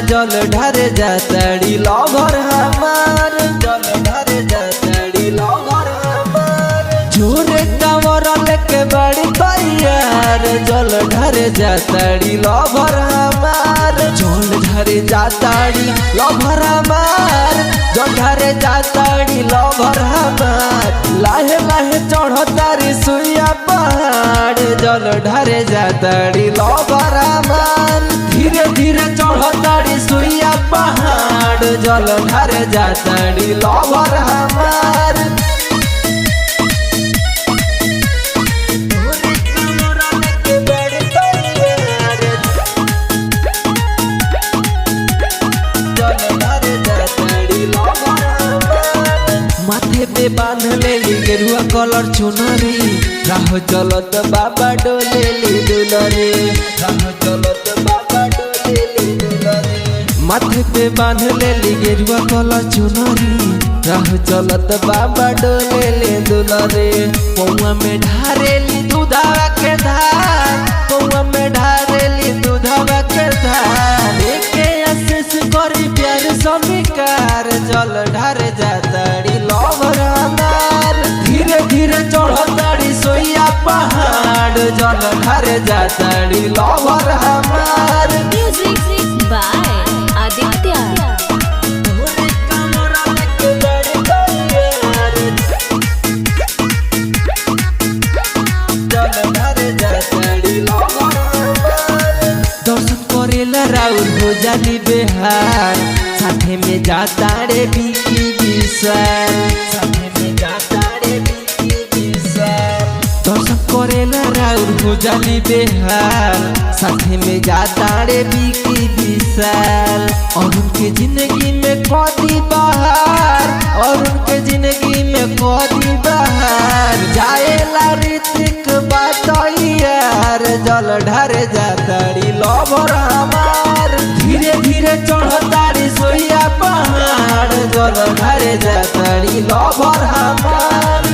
जल ढारे जाताड़ी लवर हमार जल ढारे जाताड़ी लवर हमार जोरे कांवर लेके बड़ी तैयार जल ढारे जाताड़ी लवर हमार जल ढारे जाताड़ी लवर हमार जल ढारे जाताड़ी लवर हमार लाहे लाहे चढ़तारी सुइया पहाड़ जल ढारे जाताड़ी लवर हमार धीरे धीरे चढ़ताड़ी सुइया पहाड़ जल ढारे जाताड़ी लवर हमार माथे पे बांध लेली गेरुआ कलर चुनरी राह चलत बाबा डोलेली दुलरे राह चलत बाबा डोलेली दुलरे माथे पे बांध लेली गेरुआ कलर चुनरी राह चलत बाबा डोलेली दुलरे पौआ में ढारेली दूधवा के धार पौआ में ढारेली दूधवा के धार एके आशीष करी प्यार समीकार जल ढारे जाताड़ी लवर हमार धीरे धीरे चढ़ताड़ी सोइया पहाड़ जल ढारे जाताड़ी लवर हमार म्यूजिक बाय आदित्य दर्शन करेला राउर हो जाली बेहार साथे में जाता रे बिकी विशाल साथे में जाता रे बिकी विशाल दर्शन करेला राउर हो जाली बेहार साथे में जाता रे बिकी विशाल और उनके जिंदगी में कदी बहार और उनके जिंदगी में कदी बहार जाएला ऋतिक बात यार जल ढारे जाताड़ी लवर हमार धीरे धीरे चढ़ताड़ी सोइया पहाड़ जल ढारे जाताड़ी लवर हमार।